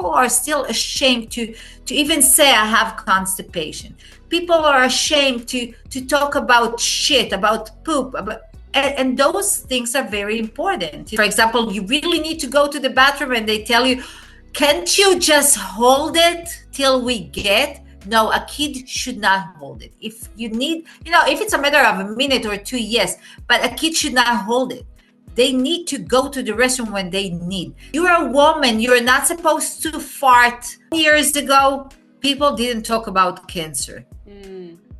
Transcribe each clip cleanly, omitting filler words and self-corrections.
people are still ashamed to even say I have constipation. People are ashamed to talk about shit, about poop, and those things are very important. For example, you really need to go to the bathroom and they tell you, can't you just hold it till we get? No, a kid should not hold it. If you need, if it's a matter of a minute or two, yes, but a kid should not hold it. They need to go to the restroom when they need. You're a woman, you're not supposed to fart. Years ago, people didn't talk about cancer.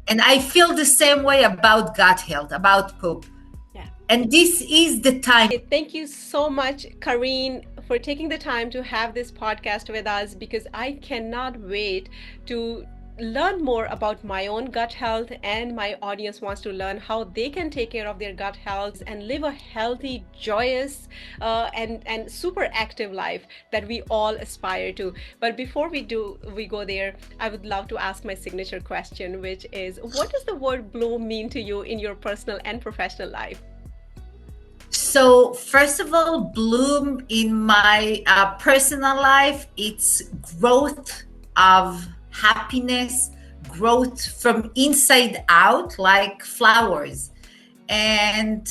And I feel the same way about gut health, about poop. Yeah. And this is the time. Thank you so much, Karin, for taking the time to have this podcast with us, because I cannot wait to learn more about my own gut health, and my audience wants to learn how they can take care of their gut health and live a healthy, joyous, and super active life that we all aspire to. But before we go there, I would love to ask my signature question, which is, what does the word bloom mean to you in your personal and professional life? So first of all, bloom in my personal life, it's growth of happiness, growth from inside out, like flowers. And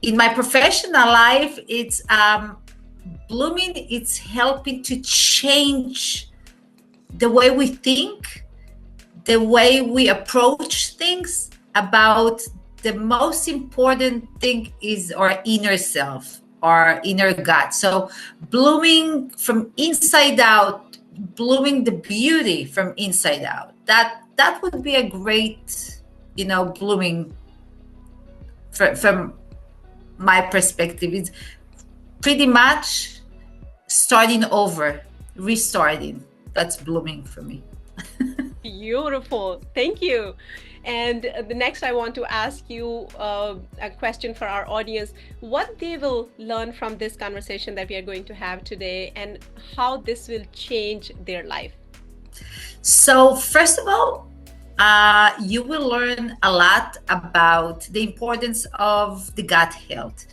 in my professional life, it's blooming, it's helping to change the way we think, the way we approach things. About the most important thing is our inner self, our inner gut. So blooming from inside out, blooming the beauty from inside out. That would be a great, blooming from my perspective. It's pretty much starting over, restarting. That's blooming for me. Beautiful. Thank you. And the next, I want to ask you a question for our audience, what they will learn from this conversation that we are going to have today, and how this will change their life. So first of all, you will learn a lot about the importance of the gut health.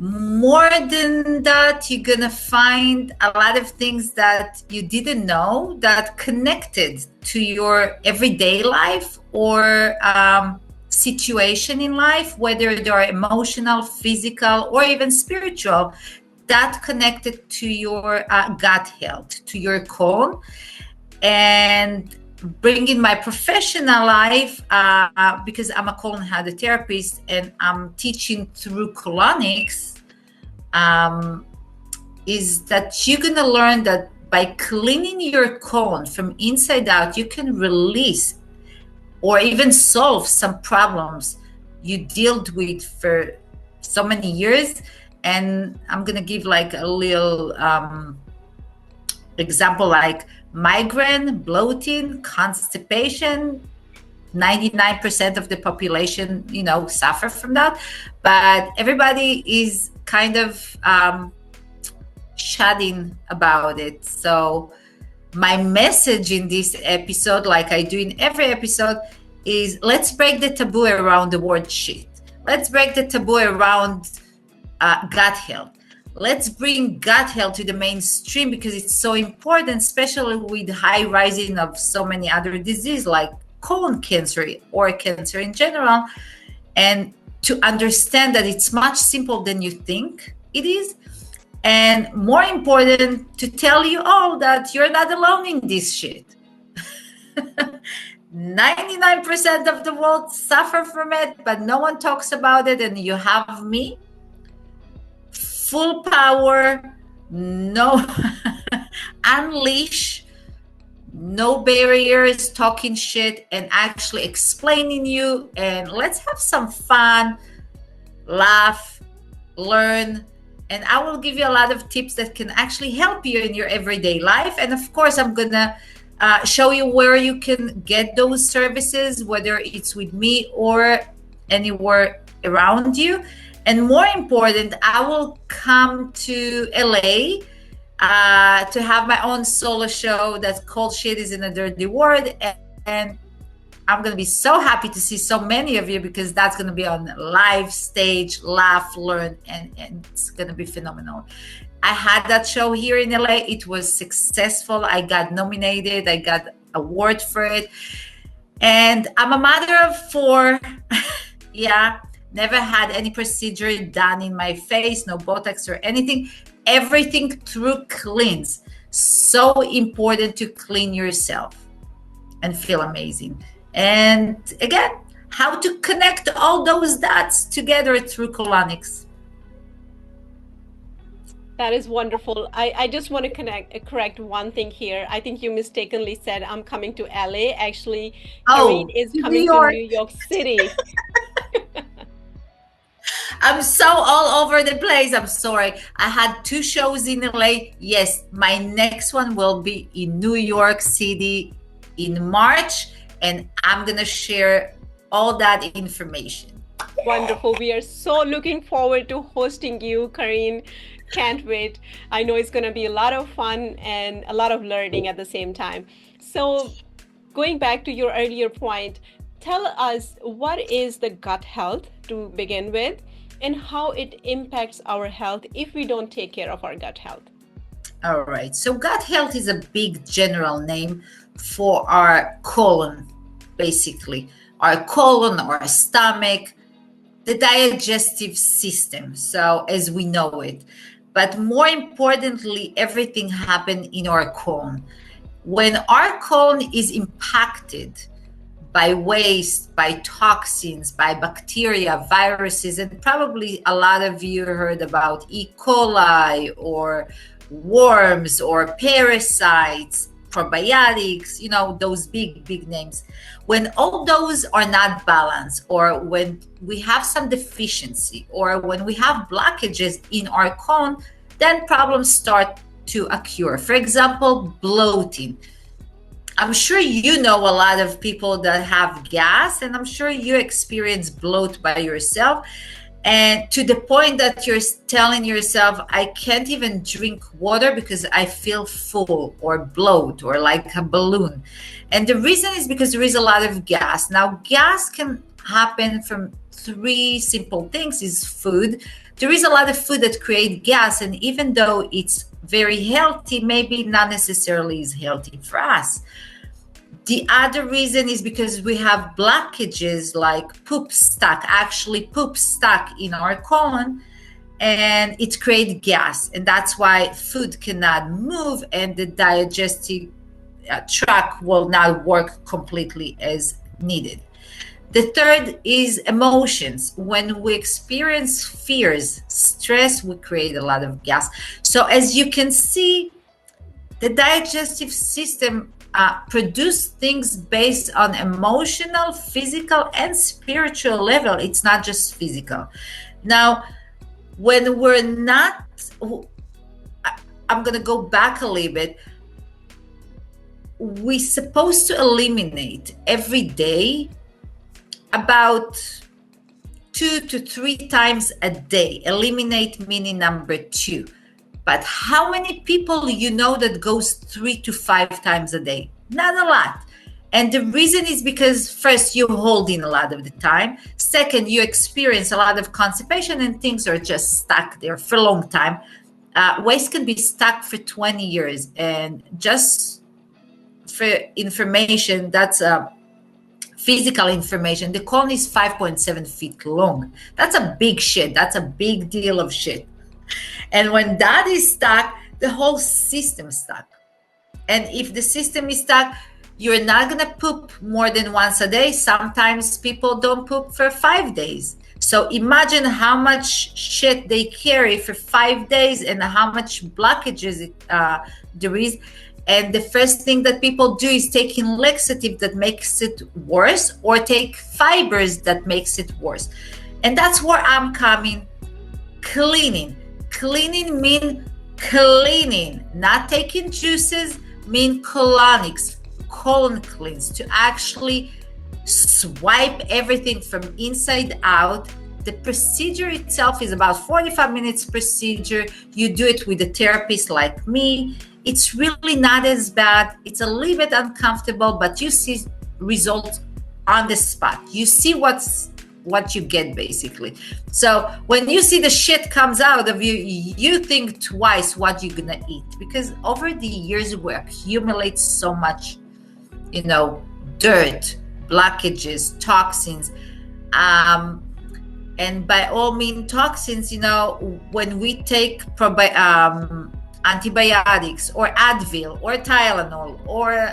More than that, you're gonna find a lot of things that you didn't know that connected to your everyday life or situation in life, whether they are emotional, physical, or even spiritual, that connected to your gut health, to your colon. And bringing my professional life, because I'm a colon hydrotherapist and I'm teaching through colonics, is that you're gonna learn that by cleaning your colon from inside out, you can release or even solve some problems you dealt with for so many years. And I'm gonna give like a little example, like migraine, bloating, constipation. 99% of the population, suffer from that, but everybody is kind of shutting about it. So my message in this episode, like I do in every episode, is let's break the taboo around the word shit. Let's break the taboo around gut health. Let's bring gut health to the mainstream, because it's so important, especially with the high rising of so many other diseases like colon cancer or cancer in general. And to understand that it's much simpler than you think it is. And more important, to tell you all that you're not alone in this shit. 99% of the world suffer from it, but no one talks about it. And you have me, full power, no unleash, no barriers, talking shit and actually explaining you. And let's have some fun, laugh, learn. And I will give you a lot of tips that can actually help you in your everyday life. And of course, I'm gonna show you where you can get those services, whether it's with me or anywhere around you. And more important, I will come to LA to have my own solo show that's called Shit is in a Dirty Word. And I'm going to be so happy to see so many of you, because that's going to be on live stage, laugh, learn, and it's going to be phenomenal. I had that show here in LA. It was successful. I got nominated. I got award for it. And I'm a mother of 4. Yeah, never had any procedure done in my face, no Botox or anything. Everything through cleanse. So important to clean yourself and feel amazing. And again, how to connect all those dots together through colonics. That is wonderful. I just want to correct one thing here. I think you mistakenly said I'm coming to LA. Actually, Karin is coming to New York City. I'm so all over the place. I'm sorry. I had 2 shows in LA. Yes, my next one will be in New York City in March, and I'm going to share all that information. Wonderful. We are so looking forward to hosting you, Karin. Can't wait. I know it's going to be a lot of fun and a lot of learning at the same time. So going back to your earlier point, tell us, what is the gut health to begin with, and how it impacts our health if we don't take care of our gut health? All right. So gut health is a big general name for our colon, basically. Our colon, our stomach, the digestive system, so as we know it. But more importantly, everything happens in our colon. When our colon is impacted by waste, by toxins, by bacteria, viruses, and probably a lot of you heard about E. coli or worms or parasites, probiotics, those big names. When all those are not balanced, or when we have some deficiency, or when we have blockages in our colon, then problems start to occur. For example, bloating. I'm sure you know a lot of people that have gas, and I'm sure you experience bloat by yourself, and to the point that you're telling yourself, I can't even drink water because I feel full or bloat or like a balloon. And the reason is because there is a lot of gas. Now, gas can happen from 3 simple things. Is food. There is a lot of food that create gas, and even though it's very healthy, maybe not necessarily is healthy for us. The other reason is because we have blockages like poop stuck in our colon, and it creates gas. And that's why food cannot move, and the digestive tract will not work completely as needed. The third is emotions. When we experience fears, stress, we create a lot of gas. So as you can see, the digestive system produce things based on emotional, physical, and spiritual level. It's not just physical. Now, when we're not, I'm going to go back a little bit. We're supposed to eliminate every day about 2 to 3 times a day. Eliminate meaning number 2. But how many people that goes 3 to 5 times a day? Not a lot. And the reason is because first, you're holding a lot of the time. Second, you experience a lot of constipation and things are just stuck there for a long time. Waste can be stuck for 20 years. And just for information, that's physical information. The colon is 5.7 feet long. That's a big shit. That's a big deal of shit. And when that is stuck, the whole system is stuck. And if the system is stuck, you're not going to poop more than once a day. Sometimes people don't poop for 5 days. So imagine how much shit they carry for 5 days and how much blockages there is. And the first thing that people do is taking laxative that makes it worse, or take fibers that makes it worse. And that's where I'm coming. Cleaning. Cleaning mean cleaning, not taking juices, mean colonics, colon cleanse, to actually swipe everything from inside out. The procedure itself is about 45 minutes procedure. You do it with a therapist like me. It's really not as bad. It's a little bit uncomfortable, but you see results on the spot. You see what you get, basically. So when you see the shit comes out of you, you think twice what you're gonna eat, because over the years we accumulate so much, dirt, blockages, toxins, and by all means toxins, when we take antibiotics or Advil or Tylenol or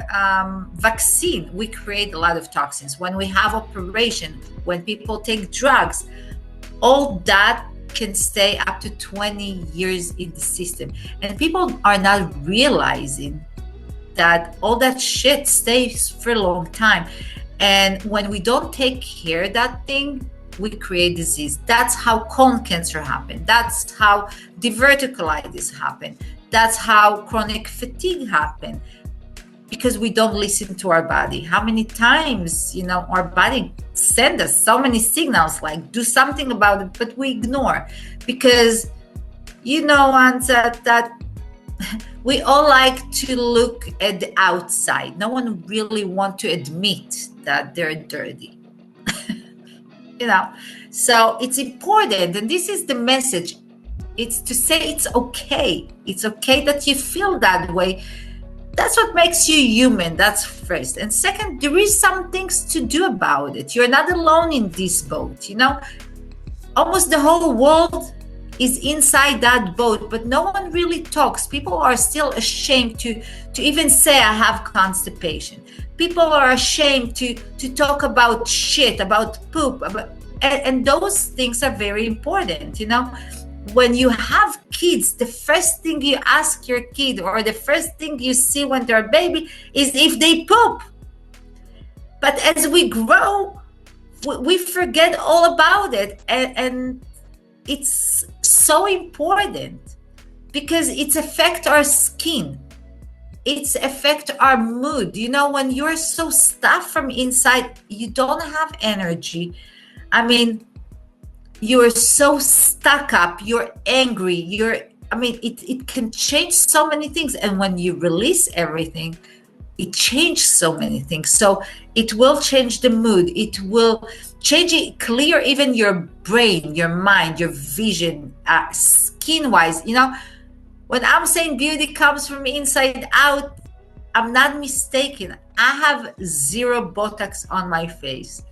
vaccine, we create a lot of toxins. When we have operation, when people take drugs, all that can stay up to 20 years in the system. And people are not realizing that all that shit stays for a long time. And when we don't take care of that thing, we create disease. That's how colon cancer happened. That's how diverticulitis happened. That's how chronic fatigue happened, because we don't listen to our body. How many times, our body send us so many signals like do something about it, but we ignore, because Ansa, that we all like to look at the outside. No one really want to admit that they're dirty. So it's important, and this is the message. It's to say it's okay. It's okay that you feel that way. That's what makes you human. That's first. And second, there is some things to do about it. You're not alone in this boat. Almost the whole world is inside that boat, but no one really talks. People are still ashamed to even say I have constipation. People are ashamed to talk about shit, about poop, and those things are very important. When you have kids, the first thing you ask your kid, or the first thing you see when they're a baby, is if they poop. But as we grow, we forget all about it, and it's so important because it affects our skin. It affects our mood. When you're so stuffed from inside, you don't have energy. You're so stuck up, you're angry, it can change so many things. And when you release everything, it changes so many things. So it will change the mood. It will change it, clear even your brain, your mind, your vision, skin-wise. When I'm saying beauty comes from inside out, I'm not mistaken. I have 0 Botox on my face.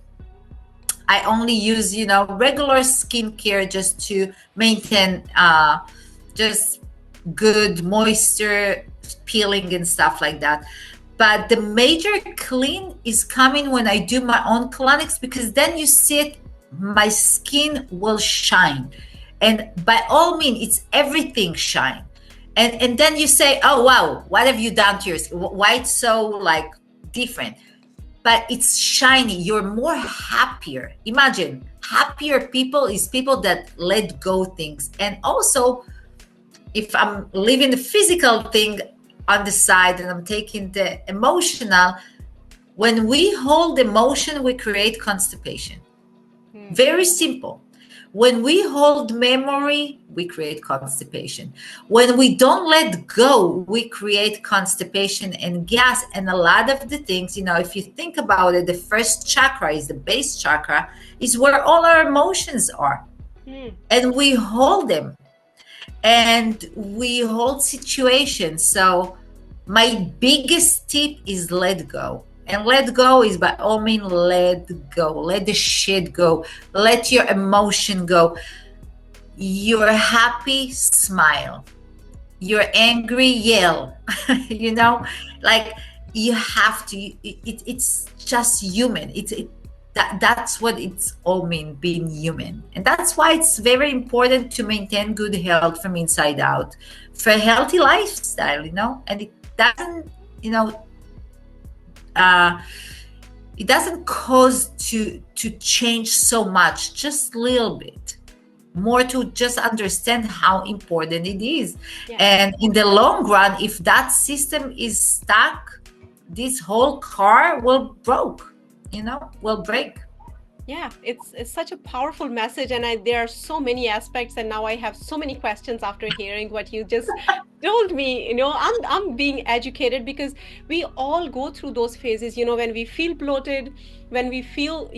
I only use, regular skincare just to maintain just good moisture, peeling and stuff like that. But the major clean is coming when I do my own colonics, because then you see it, my skin will shine. And by all means, it's everything shine. And then you say, oh, wow, what have you done to your skin? Why it's so different? But it's shiny. You're more happier. Imagine, happier people is people that let go things. And also, if I'm leaving the physical thing on the side and I'm taking the emotional, when we hold emotion, we create constipation. Very simple. When we hold memory, we create constipation. When we don't let go, we create constipation and gas. And a lot of the things, if you think about it, the first chakra is the base chakra, is where all our emotions are. And we hold them. And we hold situations. So my biggest tip is let go. And let go is by all means, let go. Let the shit go. Let your emotion go. You're happy, smile. You're angry, yell. You have to. It's just human. That's what it's all mean, being human. And that's why it's very important to maintain good health from inside out, for a healthy lifestyle. And it doesn't, it doesn't cause to change so much, just a little bit more, to just understand how important it is. Yeah. And in the long run, if that system is stuck, this whole car will break. Yeah, it's such a powerful message, and there are so many aspects, and now I have so many questions after hearing what you just told me, I'm being educated, because we all go through those phases, when we feel bloated, when we feel,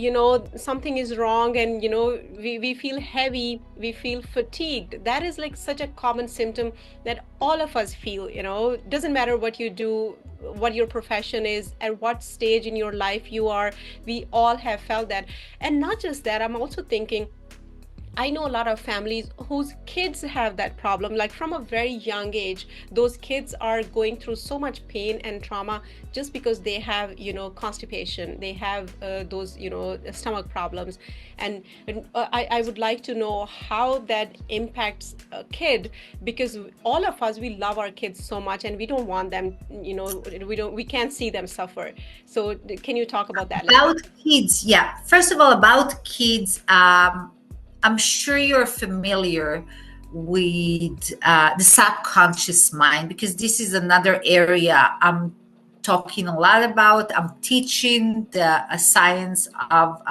something is wrong, and, we feel heavy, we feel fatigued. That is like such a common symptom that all of us feel, doesn't matter what you do, what your profession is, at what stage in your life you are, we all have felt that. And not just that, I'm also thinking, I know a lot of families whose kids have that problem, like from a very young age. Those kids are going through so much pain and trauma just because they have, constipation. They have those, stomach problems. And I would like to know how that impacts a kid, because all of us, we love our kids so much, and we don't want them, we can't see them suffer. So can you talk about that a little About bit? kids, yeah. First of all, about kids, I'm sure you're familiar with the subconscious mind, because this is another area I'm talking a lot about. I'm teaching the science of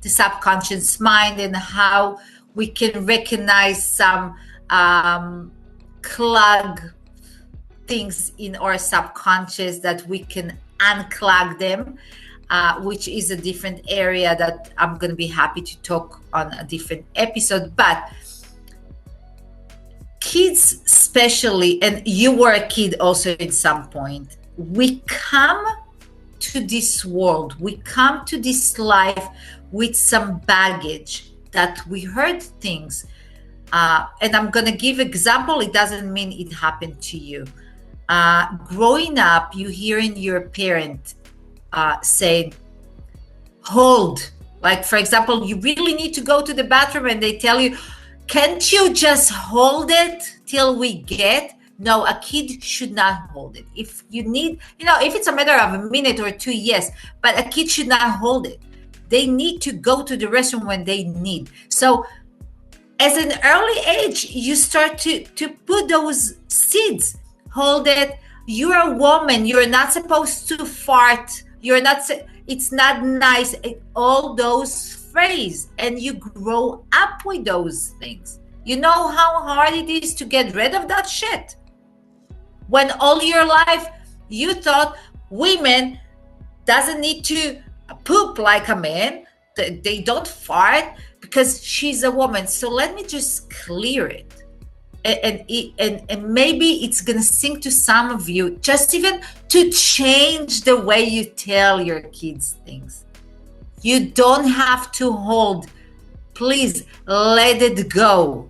the subconscious mind and how we can recognize some clog things in our subconscious, that we can unclog them, which is a different area that I'm going to be happy to talk on a different episode. But kids, especially, and you were a kid also at some point, we come to this world, we come to this life with some baggage, that we heard things. And I'm going to give example. It doesn't mean it happened to you. Growing up, you hearing your parent say, hold. Like, for example, you really need to go to the bathroom and they tell you, can't you just hold it till we get? No, a kid should not hold it. If you need, if it's a matter of a minute or two, yes, but a kid should not hold it. They need to go to the restroom when they need. So as an early age, you start to put those seeds. Hold it. You're a woman. You're not supposed to fart. You're not. It's not nice. All those phrases, and you grow up with those things. You know how hard it is to get rid of that shit. When all your life you thought women doesn't need to poop like a man. They don't fart because she's a woman. So let me just clear it. And maybe it's gonna sink to some of you, just even to change the way you tell your kids things. You don't have to hold. Please let it go.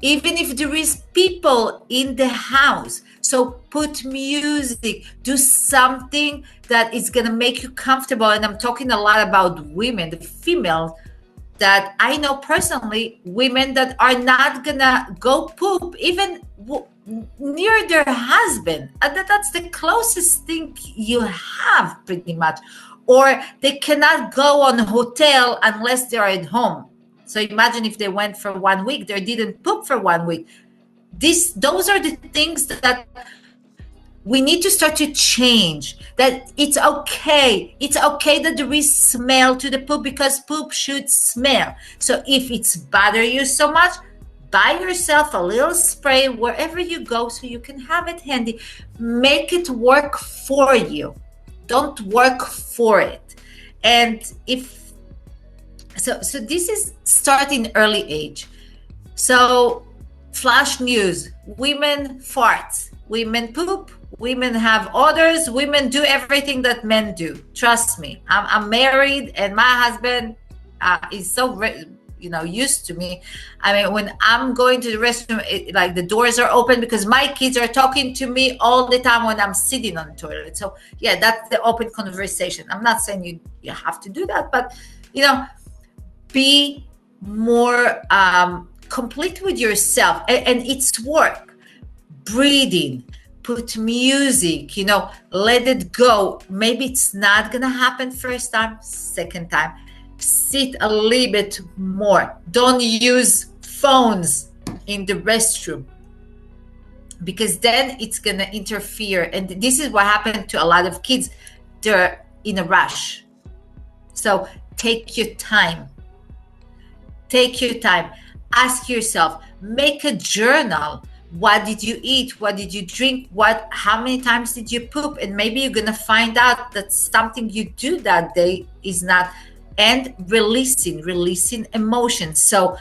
Even if there is people in the house, so put music, do something that is gonna make you comfortable. And I'm talking a lot about women, the females that I know personally, women that are not gonna go poop even near their husband. And that's the closest thing you have, pretty much. Or they cannot go on a hotel unless they're at home. So imagine if they went for 1 week, they didn't poop for 1 week. Those are the things that we need to start to change. That it's okay. It's okay that there is smell to the poop, because poop should smell. So if it's bother you so much, buy yourself a little spray wherever you go so you can have it handy. Make it work for you. Don't work for it. And so this is starting early age. So flash news: women fart, women poop, women have odors, women do everything that men do. Trust me, I'm married, and my husband is so used to me. I mean, when I'm going to the restroom, like the doors are open because my kids are talking to me all the time when I'm sitting on the toilet. So yeah, that's the open conversation. I'm not saying you have to do that, but be more complete with yourself, and it's work. Breathing, put music, let it go. Maybe it's not gonna happen first time, second time. Sit a little bit more. Don't use phones in the restroom, because then it's gonna interfere. And this is what happened to a lot of kids. They're in a rush. So take your time. Take your time. Ask yourself, make a journal. what did you eat, what did you drink, how many times did you poop, and maybe you're gonna find out that something you do that day is not. And releasing emotions. So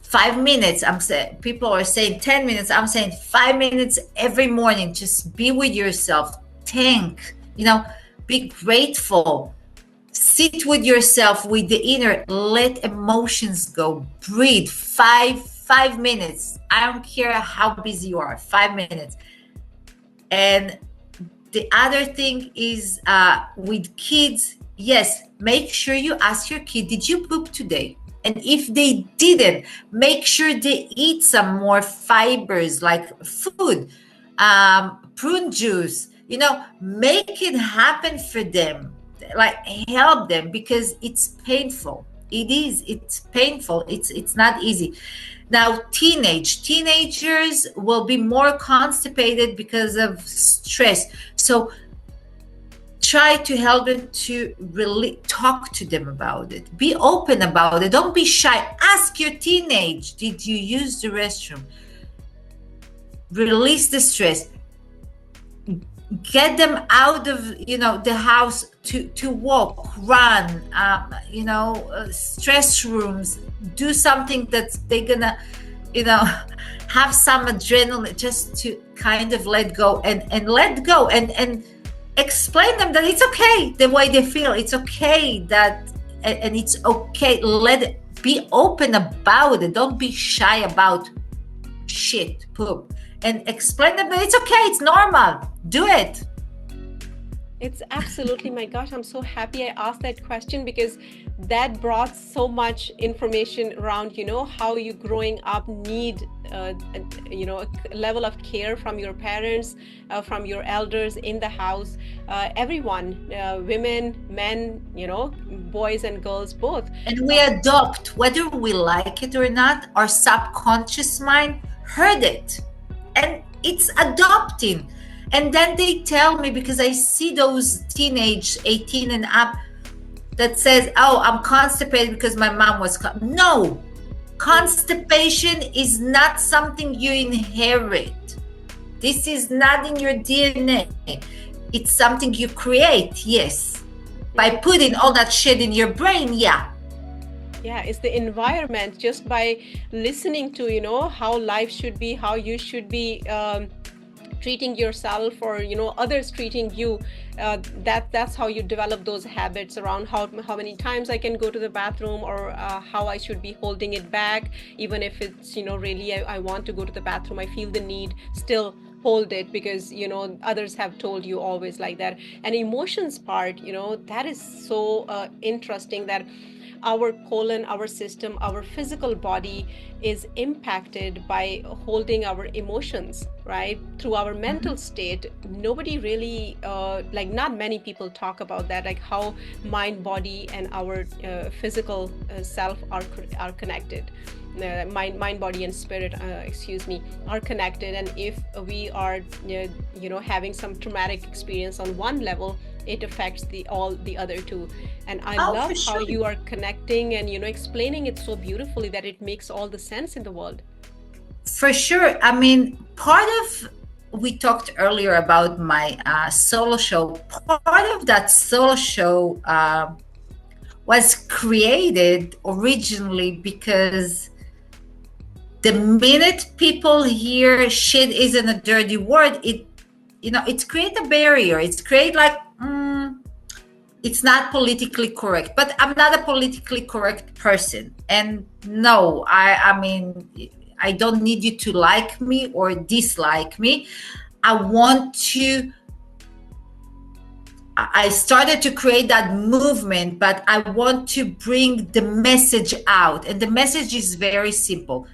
5 minutes, I'm saying, people are saying 10 minutes, I'm saying 5 minutes every morning. Just be with yourself, think, be grateful, sit with yourself, with the inner, let emotions go, breathe. 5 minutes, I don't care how busy you are, 5 minutes. And the other thing is, with kids, yes, make sure you ask your kid, did you poop today? And if they didn't, make sure they eat some more fibers like food, prune juice, make it happen for them, like help them, because it's painful. It's painful. It's not easy. Now, teenagers will be more constipated because of stress. So try to help them to really talk to them about it. Be open about it. Don't be shy. Ask your teenage, did you use the restroom? Release the stress. Get them out of the house to walk, run, stress rooms. Do something that they're gonna have some adrenaline, just to kind of let go and let go and explain them that it's okay the way they feel. It's okay that, and it's okay. Be open about it. Don't be shy about shit, poop, and explain them that it's okay. It's normal. Do it. It's absolutely, my gosh, I'm so happy I asked that question, because that brought so much information around, how you growing up need, a level of care from your parents, from your elders in the house, everyone, women, men, boys and girls, both. And we adopt, whether we like it or not. Our subconscious mind heard it, and it's adopting. And then they tell me, because I see those teenage 18 and up that says, oh, I'm constipated because my mom was no, constipation is not something you inherit. This is not in your DNA. It's something you create, yes, by putting all that shit in your brain. Yeah, it's the environment. Just by listening to how life should be, how you should be treating yourself, or others treating you, that's how you develop those habits around how many times I can go to the bathroom, or how I should be holding it back, even if it's really I want to go to the bathroom, I feel the need, still hold it, because others have told you always like that. And emotions part, that is so interesting, that our colon, our system, our physical body is impacted by holding our emotions, right? Through our mental state. Nobody really, not many people talk about that, like how mind, body, and our physical self are connected. Mind, body, and spirit, are connected. And if we are, having some traumatic experience on one level, it affects all the other two. And I love how you are connecting and explaining it so beautifully that it makes all the sense in the world. For sure. I mean, we talked earlier about my solo show. Part of that solo show was created originally because the minute people hear shit isn't a dirty word, it's create a barrier. It's create like, it's not politically correct. But I'm not a politically correct person. And no, I mean, I don't need you to like me or dislike me. I started to create that movement, but I want to bring the message out. And the message is very simple.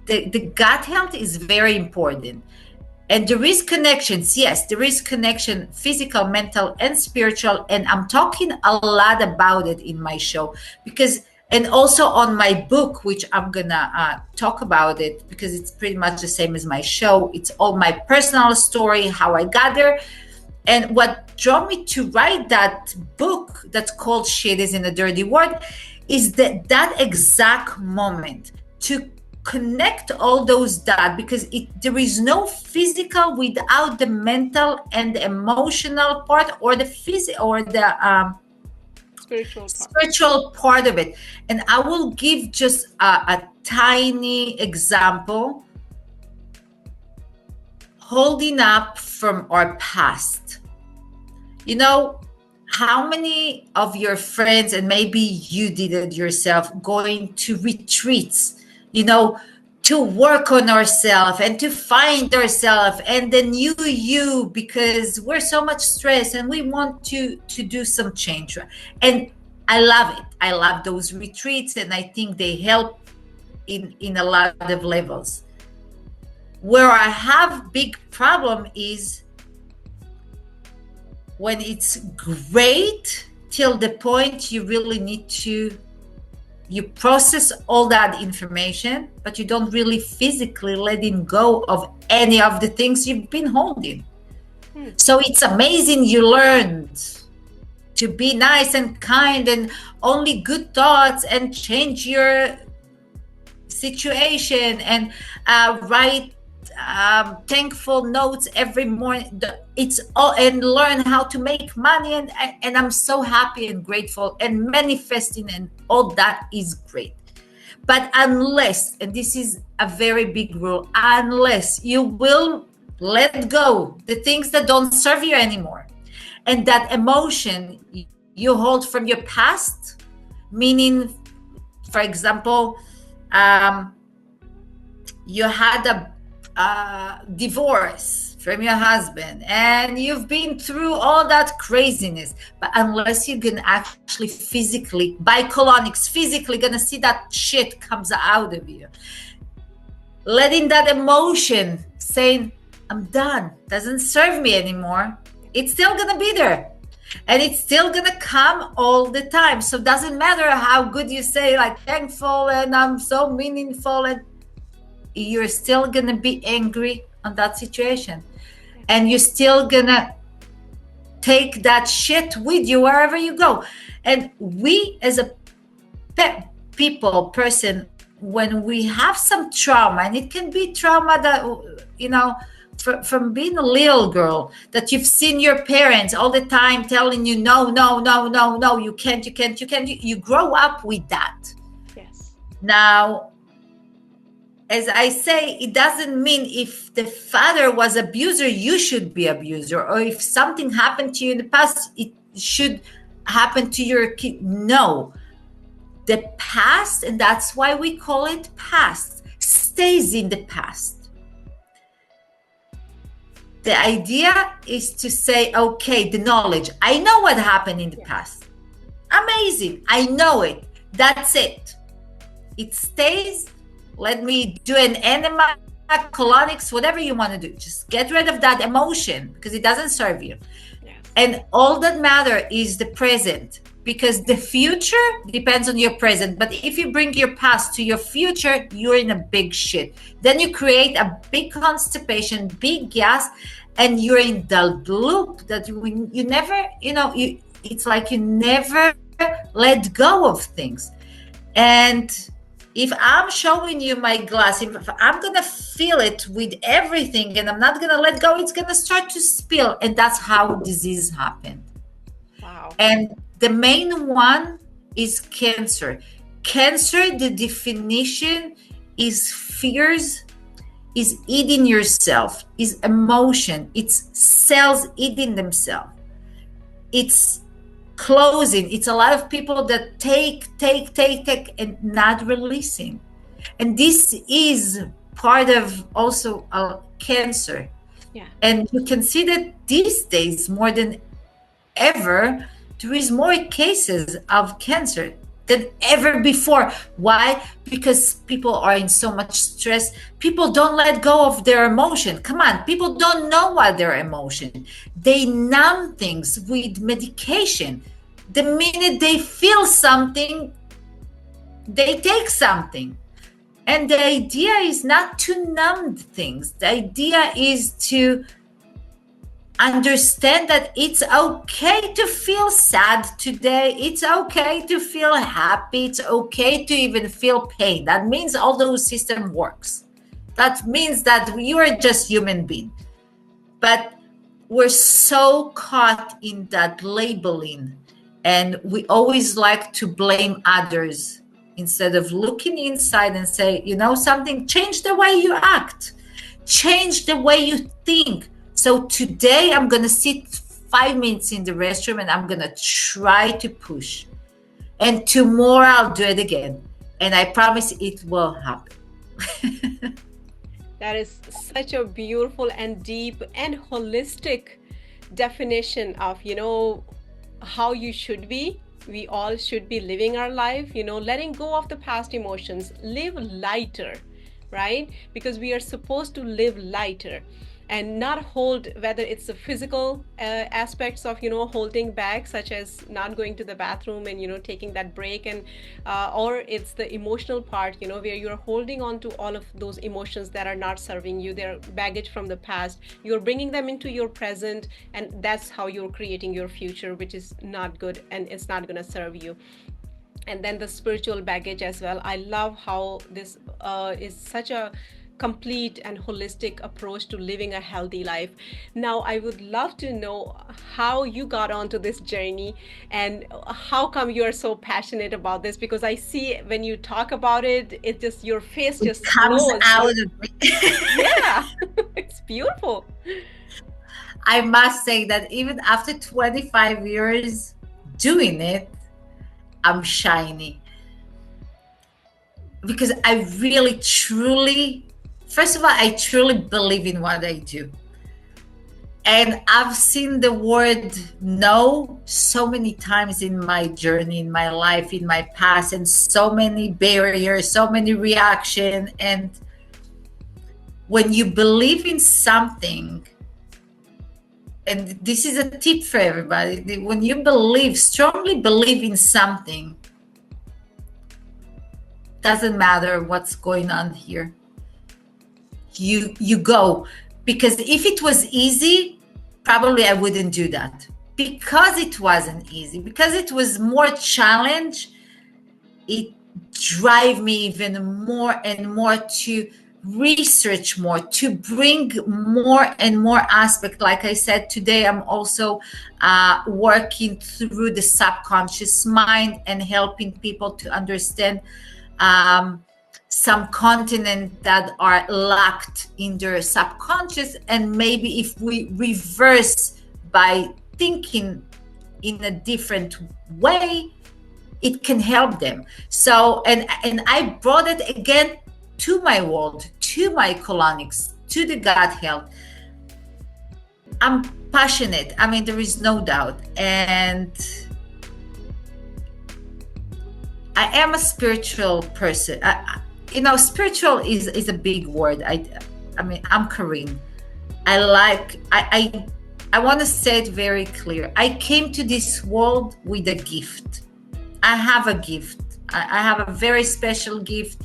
The gut health is very important. And there is connections. Yes, there is connection, physical, mental, and spiritual. And I'm talking a lot about it in my show and also on my book, which I'm gonna talk about it, because it's pretty much the same as my show. It's all my personal story, how I got there. And what drove me to write that book that's called Shit Isn't a Dirty Word is that exact moment to connect all those dots, because there is no physical without the mental and the emotional part, or the spiritual part of it. And I will give just a tiny example, holding up from our past. You know, how many of your friends, and maybe you did it yourself, going to retreats, you know, to work on ourselves and to find ourselves and the new you, because we're so much stressed and we want to do some change. And I love it. I love those retreats, and I think they help in a lot of levels. Where I have big problem is when it's great till the point you really need to, you process all that information, but you don't really physically letting go of any of the things you've been holding. So it's amazing you learned to be nice and kind and only good thoughts, and change your situation, and write thankful notes every morning. It's all, and learn how to make money, and I'm so happy and grateful and manifesting, and all that is great. But unless, and this is a very big rule, unless you will let go the things that don't serve you anymore, and that emotion you hold from your past, meaning, for example, you had a divorce from your husband, and you've been through all that craziness, but unless you can actually physically, by colonics, physically gonna see that shit comes out of you, letting that emotion saying, I'm done, doesn't serve me anymore, it's still gonna be there, and it's still gonna come all the time. So it doesn't matter how good you say, like, thankful and I'm so meaningful, and you're still gonna be angry on that situation, and you're still gonna take that shit with you wherever you go. And we, as a person, when we have some trauma, and it can be trauma that, you know, from being a little girl, that you've seen your parents all the time telling you, no, you can't, you grow up with that. Yes. Now, as I say, it doesn't mean if the father was abuser, you should be abuser, or if something happened to you in the past, it should happen to your kid. No, the past, and that's why we call it past, stays in the past. The idea is to say, okay, the knowledge, I know what happened in the past. Amazing, I know it. That's it. It stays. Let me do an enema, colonics, whatever you want to do. Just get rid of that emotion, because it doesn't serve you. Yes. And all that matter is the present, because the future depends on your present. But if you bring your past to your future, you're in a big shit. Then you create a big constipation, big gas, and you're in the loop that you never, it's like you never let go of things. And if I'm showing you my glass, if I'm going to fill it with everything and I'm not going to let go, it's going to start to spill. And that's how disease happened. Wow. And the main one is cancer. Cancer, the definition is fears, is eating yourself, is emotion, it's cells eating themselves. It's closing. It's a lot of people that take and not releasing. And this is part of also cancer. Yeah. And you can see that these days, more than ever, there is more cases of cancer than ever before. Why? Because people are in so much stress. People don't let go of their emotion. Come on, people don't know what their emotion. They numb things with medication. The minute they feel something, they take something. And the idea is not to numb things. The idea is to understand that it's okay to feel sad today. It's okay to feel happy. It's okay to even feel pain. That means all those system works. That means that you are just human being. But we're so caught in that labeling, and we always like to blame others instead of looking inside and say, you know something, change the way you act, change the way you think. So today I'm going to sit 5 minutes in the restroom and I'm going to try to push. And tomorrow I'll do it again. And I promise it will happen. That is such a beautiful and deep and holistic definition of, how you should be. We all should be living our life, letting go of the past emotions, live lighter, right? Because we are supposed to live lighter and not hold, whether it's the physical aspects of holding back, such as not going to the bathroom and taking that break, and or it's the emotional part, where you're holding on to all of those emotions that are not serving you. They're baggage from the past. You're bringing them into your present, and that's how you're creating your future, which is not good, and it's not going to serve you. And then the spiritual baggage as well. I love how this is such a complete and holistic approach to living a healthy life. Now, I would love to know how you got onto this journey and how come you are so passionate about this, because I see when you talk about it, it just, your face just comes glows. out of me. Yeah, it's beautiful. I must say that even after 25 years doing it, I'm shiny. Because I really, truly, first of all, I truly believe in what I do. And I've seen the word no so many times in my journey, in my life, in my past, and so many barriers, so many reactions. And when you believe in something, and this is a tip for everybody, when you strongly believe in something, doesn't matter what's going on here. You go. Because if it was easy, probably I wouldn't do that. Because it wasn't easy, because it was more challenge, it drive me even more and more to research more, to bring more and more aspect. Like I said, today I'm also working through the subconscious mind and helping people to understand some content that are locked in their subconscious, and maybe if we reverse by thinking in a different way, it can help them. So and I brought it again to my world, to my colonics, to the gut health. I'm passionate. I mean, there is no doubt. And I am a spiritual person. Spiritual is a big word. I mean, I'm Karin. I want to say it very clear. I came to this world with a gift. I have a gift. I have a very special gift.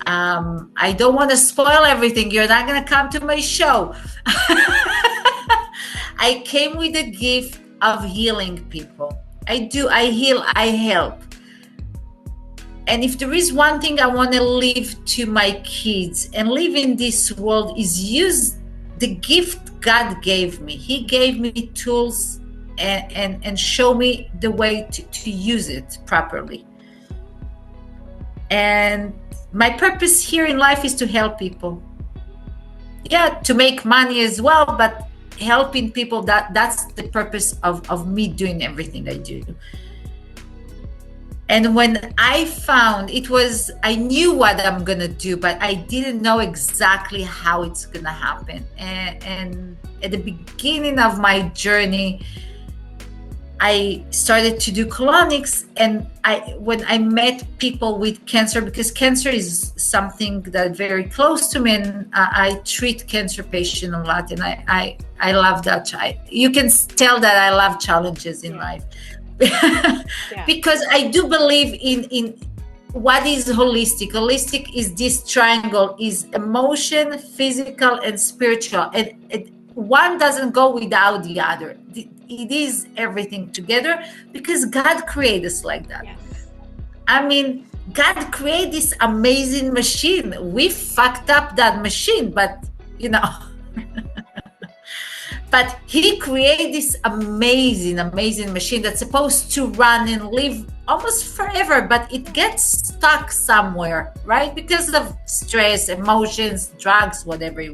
I don't want to spoil everything. You're not going to come to my show. I came with a gift of healing people. I heal, I help. And if there is one thing I want to leave to my kids and live in this world, is use the gift God gave me. He gave me tools and show me the way to use it properly. And my purpose here in life is to help people. Yeah, to make money as well, but helping people, that's the purpose of me doing everything I do. And when I found I knew what I'm gonna do, but I didn't know exactly how it's gonna happen. And at the beginning of my journey, I started to do colonics, and when I met people with cancer, because cancer is something that very close to me, and I treat cancer patients a lot, and I love that. You can tell that I love challenges in life. Because I do believe in what is holistic. Holistic is this triangle, is emotion, physical, and spiritual. And one doesn't go without the other. It is everything together because God created us like that. Yes. I mean, God created this amazing machine. We fucked up that machine, but but he created this amazing machine that's supposed to run and live almost forever, but it gets stuck somewhere, right? Because of stress, emotions, drugs, whatever.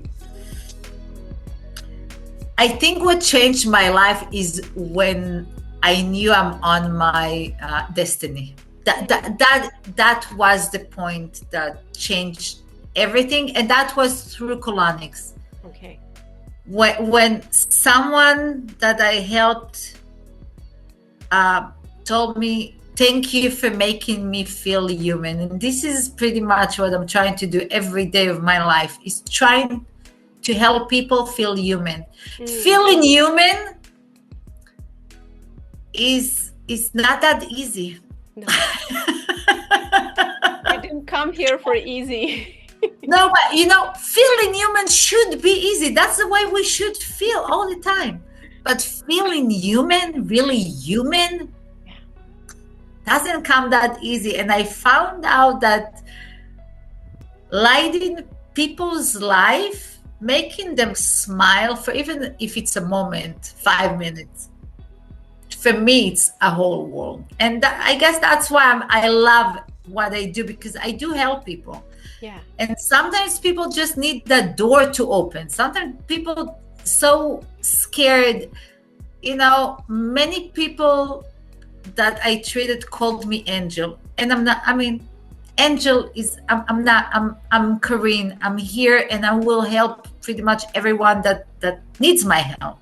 I think what changed my life is when I knew I'm on my destiny. That was the point that changed everything, and that was through colonics. Okay. When someone that I helped told me, thank you for making me feel human. And this is pretty much what I'm trying to do every day of my life, is trying to help people feel human. Feeling human is not that easy. No. You didn't come here for easy. No, but feeling human should be easy. That's the way we should feel all the time. But feeling human, really human, doesn't come that easy. And I found out that lighting people's life, making them smile, for even if it's a moment, 5 minutes, for me, it's a whole world. And I guess that's why I love what I do, because I do help people. Yeah. And sometimes people just need the door to open. Sometimes people so scared. Many people that I treated called me Angel. And I'm not, Angel is, I'm not, I'm Karin. I'm here and I will help pretty much everyone that needs my help.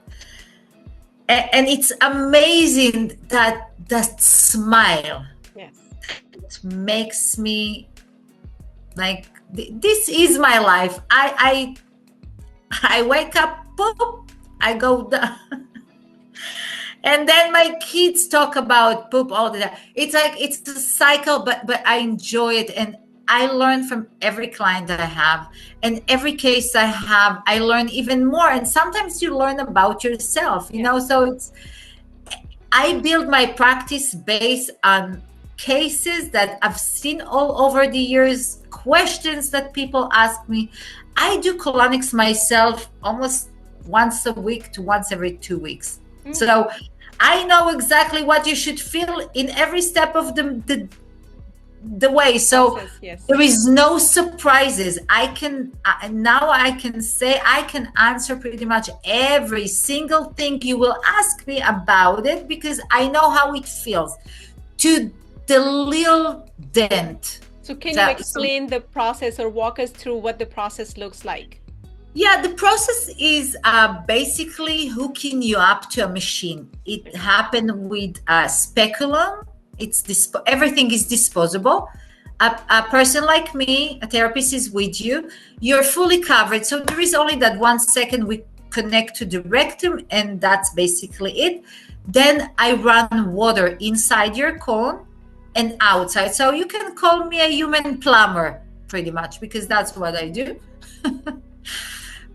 And it's amazing that smile. Yes. It makes me like, this is my life. I wake up, poop, I go down. And then my kids talk about poop all the time. It's like, it's a cycle, but I enjoy it. And I learn from every client that I have, and every case I have, I learn even more. And sometimes you learn about yourself, so I build my practice based on cases that I've seen all over the years, questions that people ask me. I do colonics myself almost once a week to once every 2 weeks. So I know exactly what you should feel in every step of the way. So yes. There is no surprises. I can say I can answer pretty much every single thing you will ask me about it, because I know how it feels to the little dent. So can you explain the process or walk us through what the process looks like? Yeah, the process is basically hooking you up to a machine. It happened with speculum. Everything is disposable. A person like me, a therapist, is with you. You're fully covered. So there is only that 1 second we connect to the rectum, and that's basically it. Then I run water inside your colon and outside. So you can call me a human plumber, pretty much, because that's what I do.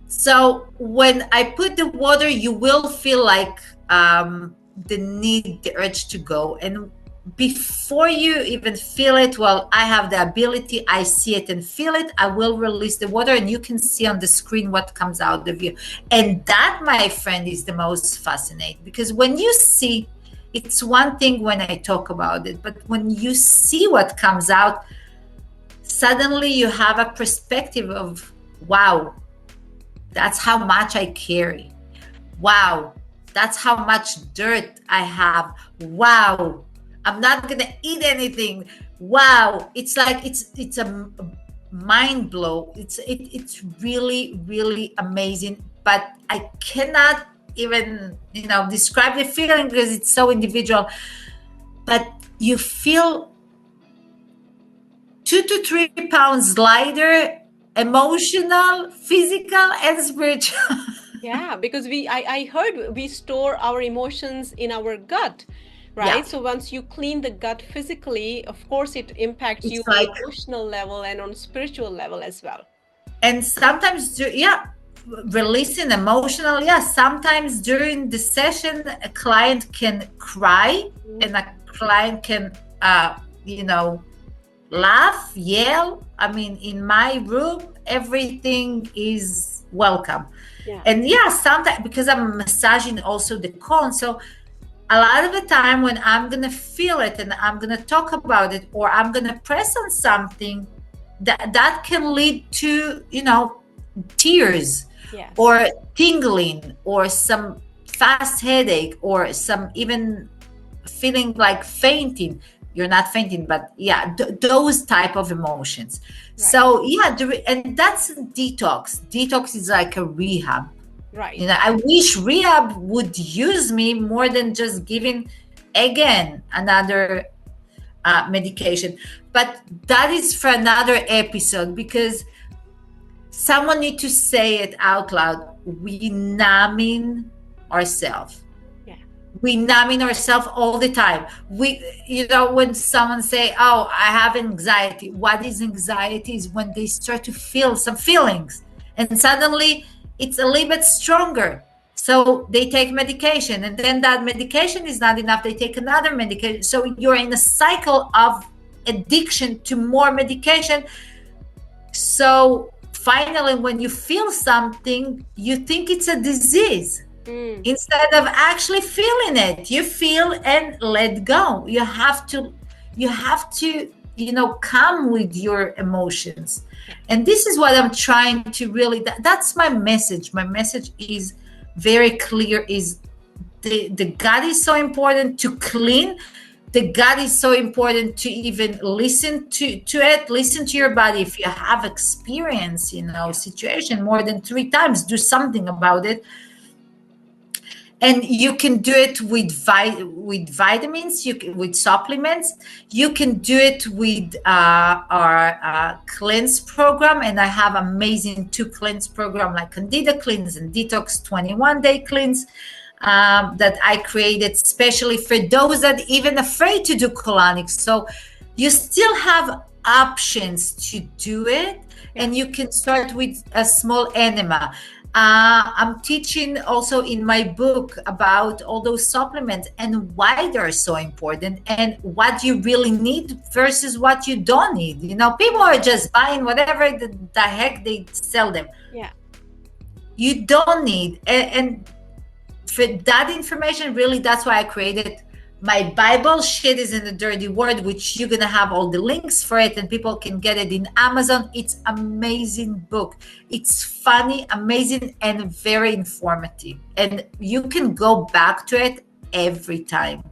So when I put the water, you will feel like the urge to go. And before you even feel it, well, I have the ability, I see it and feel it. I will release the water, and you can see on the screen what comes out of you. And that, my friend, is the most fascinating, because when you see, it's one thing when I talk about it, but when you see what comes out, suddenly you have a perspective of, wow, that's how much I carry. Wow, that's how much dirt I have. Wow, I'm not gonna eat anything. Wow, it's like it's a mind blow. It's really, really amazing. But I cannot even describe the feeling, because it's so individual. But you feel 2 to 3 pounds lighter, emotional, physical, and spiritual. Yeah, because I heard we store our emotions in our gut, right? Yeah. So once you clean the gut physically, of course it impacts you on emotional level and on spiritual level as well. And sometimes, releasing emotional, yeah, sometimes during the session a client can cry, and a client can you know, laugh, yell. I mean, in my room everything is welcome. Yeah. And yeah, sometimes because I'm massaging also the colon, so a lot of the time when I'm gonna feel it and I'm gonna talk about it, or I'm gonna press on something, that can lead to, you know, tears, Yes. or tingling, or some fast headache, or some even feeling like fainting. You're not fainting, but yeah, those type of emotions. Right. So yeah, and that's detox. Detox is like a rehab. Right. You know, I wish rehab would use me more than just giving again another medication. But that is for another episode, because someone need to say it out loud. We numbing ourselves. Yeah. We numbing ourselves all the time. We, you know, when someone say, "Oh, I have anxiety," what is anxiety? Is when they start to feel some feelings, and suddenly it's a little bit stronger. So they take medication, and then that medication is not enough. They take another medication. So you're in a cycle of addiction to more medication. So finally, when you feel something, you think it's a disease. Instead of actually feeling it, you feel and let go. You have to, you know, come with your emotions. And this is what I'm trying to really, that's my message. My message is very clear, is the gut is so important to clean. The gut is so important to even listen to it, listen to your body. If you have experience, you know, situation more than 3 times, do something about it. And you can do it with vitamins, with supplements. You can do it with our cleanse program, and I have amazing 2 cleanse program, like Candida Cleanse and Detox 21-day cleanse, that I created especially for those that even afraid to do colonics. So you still have options to do it, and you can start with a small enema. I'm teaching also in my book about all those supplements and why they're so important, and what you really need versus what you don't need. You know, people are just buying whatever the heck they sell them. Yeah. You don't need, and for that information, really, that's why I created my Bible. Shit is in the Dirty Word, which you're gonna have all the links for it, and people can get it in Amazon. It's amazing book. It's funny, amazing, and very informative, and you can go back to it every time.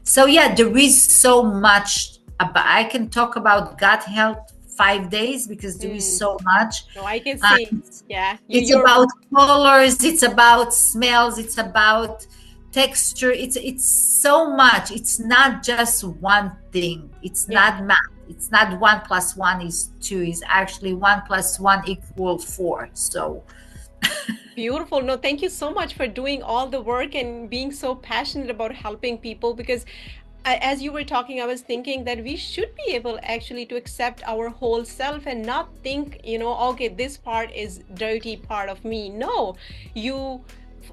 So yeah, there is so much about, I can talk about gut health 5 days, because there is so much. No, I can see. Yeah. It's about colors, it's about smells, it's about texture. It's so much. It's not just one thing. It's not math. It's not 1 + 1 is 2. It's actually 1 + 1 = 4. So beautiful. No, thank you so much for doing all the work and being so passionate about helping people, because as you were talking, I was thinking that we should be able actually to accept our whole self and not think, you know, okay, this part is dirty part of me. No, you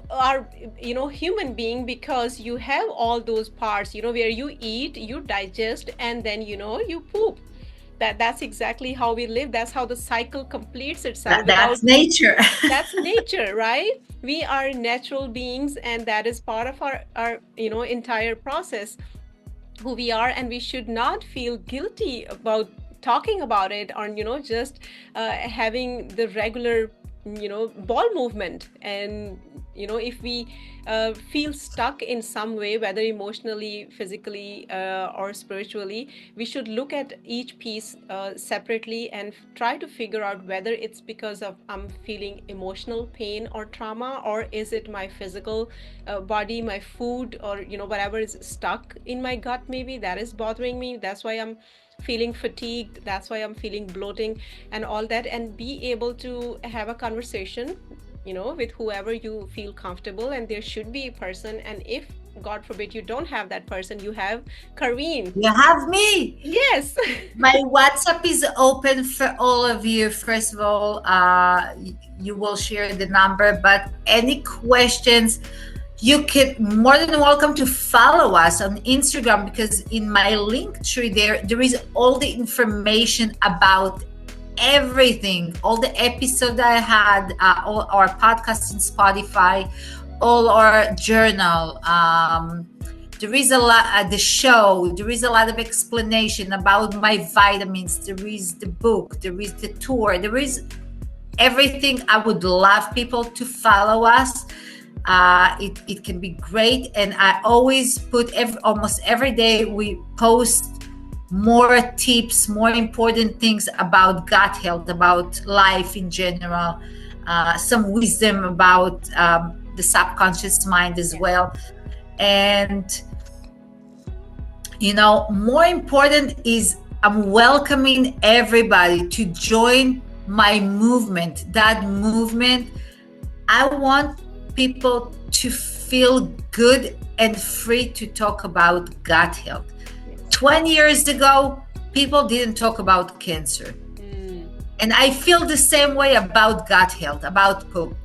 are, you know, human being, because you have all those parts, you know, where you eat, you digest, and then, you know, you poop. That's exactly how we live. That's how the cycle completes itself. that's nature. That's nature, right? We are natural beings, and that is part of our you know, entire process, who we are. And we should not feel guilty about talking about it, or, you know, just having the regular, you know, bowel movement. And, you know, if we feel stuck in some way, whether emotionally, physically, or spiritually, we should look at each piece separately and try to figure out whether it's because of I'm feeling emotional pain or trauma, or is it my physical body, my food, or, you know, whatever is stuck in my gut, maybe that is bothering me. That's why I'm feeling fatigued, that's why I'm feeling bloating and all that. And be able to have a conversation, you know, with whoever you feel comfortable. And there should be a person, and if God forbid you don't have that person, you have Karin. You have me. Yes. My WhatsApp is open for all of you. First of all, you will share the number, but any questions, you can more than welcome to follow us on Instagram, because in my link tree there is all the information about everything, all the episodes I had, all our podcasts in Spotify, all our journal. There is a lot the show, there is a lot of explanation about my vitamins, there is the book, there is the tour, there is everything. I would love people to follow us. It can be great, and I always put almost every day we post more tips, more important things about gut health, about life in general, some wisdom about the subconscious mind as well. And more important is I'm welcoming everybody to join my movement. That movement, I want people to feel good and free to talk about gut health. 20 years ago, people didn't talk about cancer. And I feel the same way about gut health, about poop.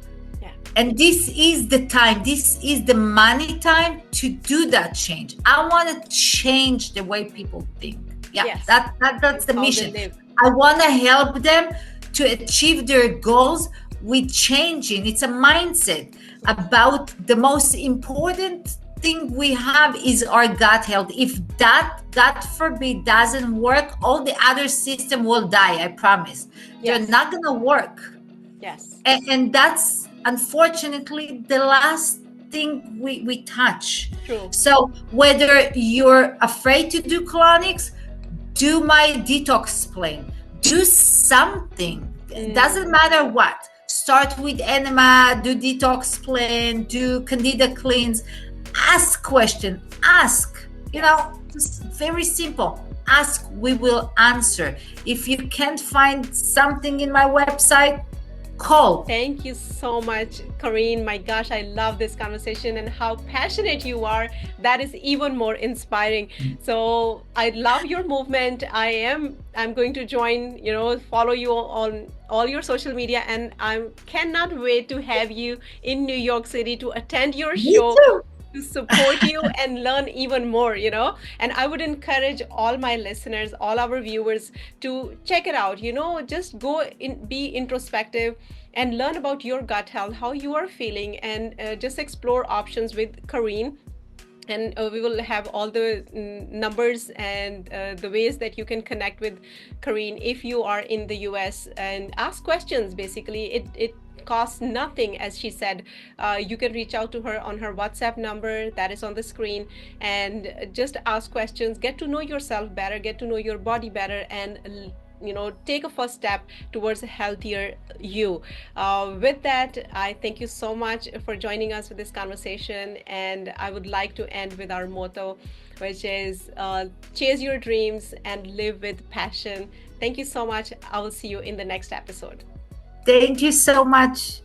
And this is the time, this is the money time to do that change. I want to change the way people think. Yes. That's the mission. I want to help them to achieve their goals with changing. It's a mindset about the most important thing we have is our gut health. If that, God forbid, doesn't work, all the other system will die, I promise. They're not going to work. Yes. And that's unfortunately the last thing we touch. True. So whether you're afraid to do colonics, do my detox plan, do something. It doesn't matter what. Start with enema, do detox plan, do candida cleanse. Ask question, ask, just very simple. Ask, we will answer. If you can't find something in my website, call. Thank you so much, Karin. My gosh, I love this conversation, and how passionate you are. That is even more inspiring. So I love your movement. I'm going to join, follow you on all your social media, and I cannot wait to have you in New York City to attend your show. To support you and learn even more, and I would encourage all my listeners, all our viewers, to check it out. Just go in, be introspective and learn about your gut health, how you are feeling, and just explore options with Karin. And we will have all the numbers and the ways that you can connect with Karin if you are in the US, and ask questions. Basically, it costs nothing, as she said. You can reach out to her on her WhatsApp number that is on the screen, and just ask questions, get to know yourself better, get to know your body better, and take a first step towards a healthier you. With that, I thank you so much for joining us for this conversation, and I would like to end with our motto, which is chase your dreams and live with passion. Thank you so much. I will see you in the next episode. Thank you so much.